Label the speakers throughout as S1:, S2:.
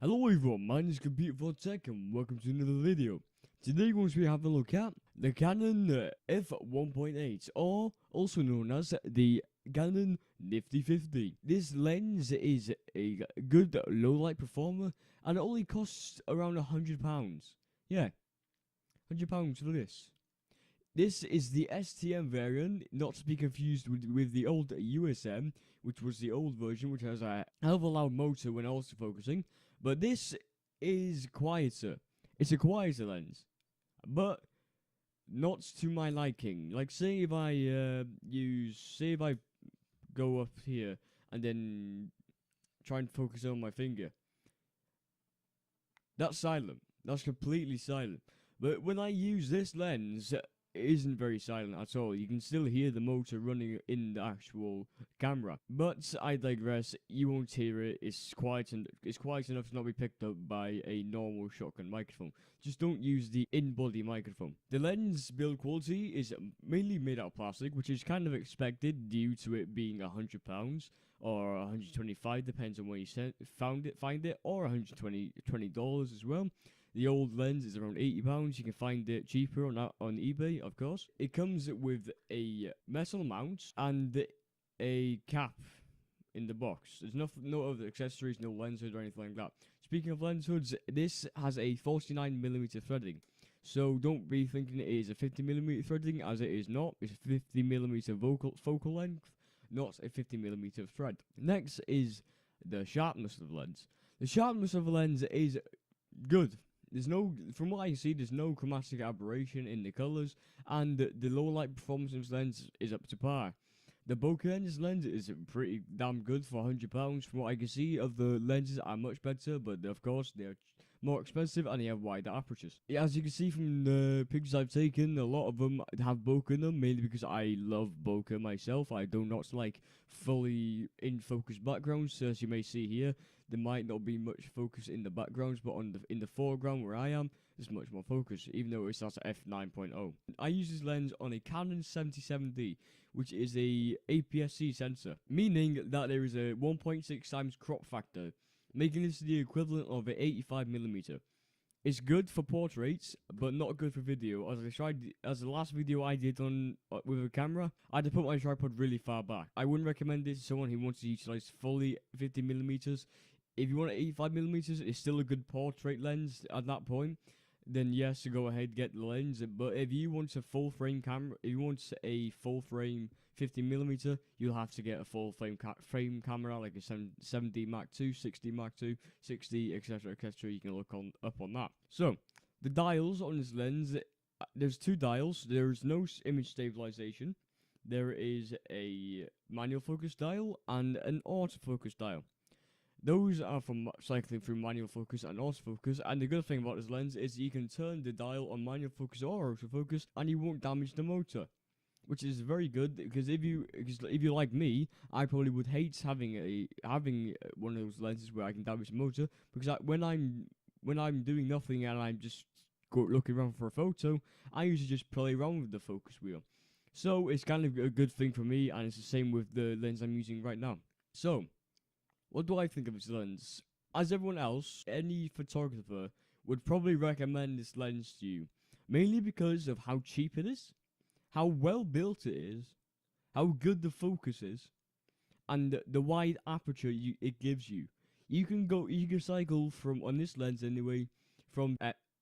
S1: Hello everyone, my name is Computer for Tech and welcome to another video. Today we're going to be having a look at the Canon f1.8, or also known as the Canon Nifty 50. This lens is a good low light performer and it only costs around £100. Yeah, £100 for this. This is the STM variant, not to be confused with the old USM, which was the old version, which has a hell of a loud motor when also focusing. But this is quieter. It's a quieter lens, but not to my liking. Like, say if I say if I go up here and then try and focus on my finger, that's silent. That's completely silent. But when I use this lens, it isn't very silent at all. You can still hear the motor running in the actual camera. But I digress. You won't hear it. It's quiet enough to not be picked up by a normal shotgun microphone. Just don't use the in-body microphone. The lens build quality is mainly made out of plastic, which is kind of expected due to it being £100 or 125, depends on where you find it, or $120 as well. The old lens is around £80. You can find it cheaper on eBay, of course. It comes with a metal mount and a cap in the box. There's no other accessories, no lens hood or anything like that. Speaking of lens hoods, this has a 49mm threading. So don't be thinking it is a 50mm threading, as it is not. It's a 50mm focal length, not a 50mm thread. Next is the sharpness of the lens. The sharpness of the lens is good. From what I can see, there's no chromatic aberration in the colours, and the low light performance of this lens is up to par. The bokeh lens is pretty damn good for £100. From what I can see, of the lenses are much better, but of course they're more expensive and they have wider apertures. Yeah, as you can see from the pictures I've taken, a lot of them have bokeh in them, mainly because I love bokeh myself. I do not like fully in focus backgrounds, so as you may see here, there might not be much focus in the backgrounds, but in the foreground where I am, there's much more focus, even though it's at f9.0. I use this lens on a Canon 77D, which is a APS-C sensor, meaning that there is a 1.6 times crop factor, making this the equivalent of an 85mm. It's good for portraits, but not good for video. As the last video I did on with a camera, I had to put my tripod really far back. I wouldn't recommend this to someone who wants to utilize fully 50mm. If you want 85mm, it's still a good portrait lens at that point. Then yes, go ahead, get the lens. But if you want a full frame camera, if you want a full frame 50mm, you'll have to get a full frame camera like a 7D Mark II, 6D Mark II, 6D, etc., etc. You can look up on that. So the dials on this lens, there's two dials. There's no image stabilization. There is a manual focus dial and an autofocus dial. Those are from cycling through manual focus and autofocus, and the good thing about this lens is you can turn the dial on manual focus or autofocus and you won't damage the motor, which is very good, because if you like me, I probably would hate having one of those lenses where I can damage the motor, because when I'm doing nothing and I'm just looking around for a photo, I usually just play around with the focus wheel. So it's kind of a good thing for me, and it's the same with the lens I'm using right now. So what do I think of this lens? As everyone else, any photographer would probably recommend this lens to you, mainly because of how cheap it is, how well built it is, how good the focus is, and the wide aperture it gives you. You can cycle from, on this lens anyway, from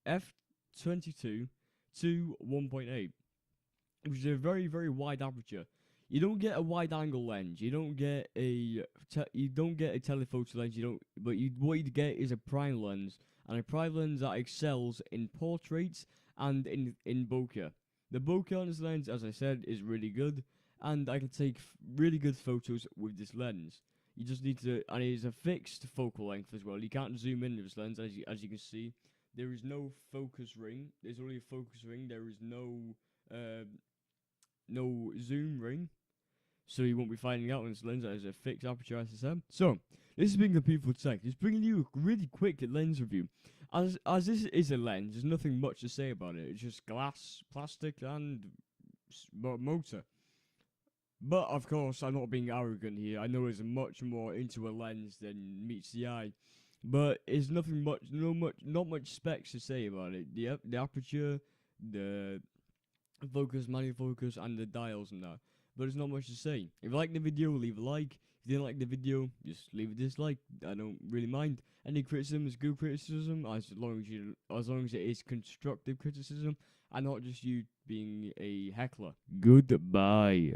S1: f22 to 1.8, which is a very, very wide aperture. You don't get a wide angle lens. You don't get a telephoto lens. What you get is a prime lens, and a prime lens that excels in portraits and in bokeh. The bokeh on this lens, as I said, is really good, and I can take really good photos with this lens. You just need to, and it is a fixed focal length as well. You can't zoom in with this lens, as you can see. There is no focus ring. There's only a focus ring. There is no zoom ring, so you won't be finding out on this lens that is a fixed aperture, as I said. So this has been Computer for Tech. It's bringing you a really quick lens review. As this is a lens, there's nothing much to say about it. It's just glass, plastic, and motor. But of course, I'm not being arrogant here. I know there's much more into a lens than meets the eye. but it's nothing much, not much specs to say about it. The aperture, the focus, manual focus, and the dials and that. But there's not much to say. If you like the video, leave a like. If you didn't like the video, just leave a dislike. I don't really mind. Any criticism is good criticism, as long as it is constructive criticism, and not just you being a heckler. Goodbye.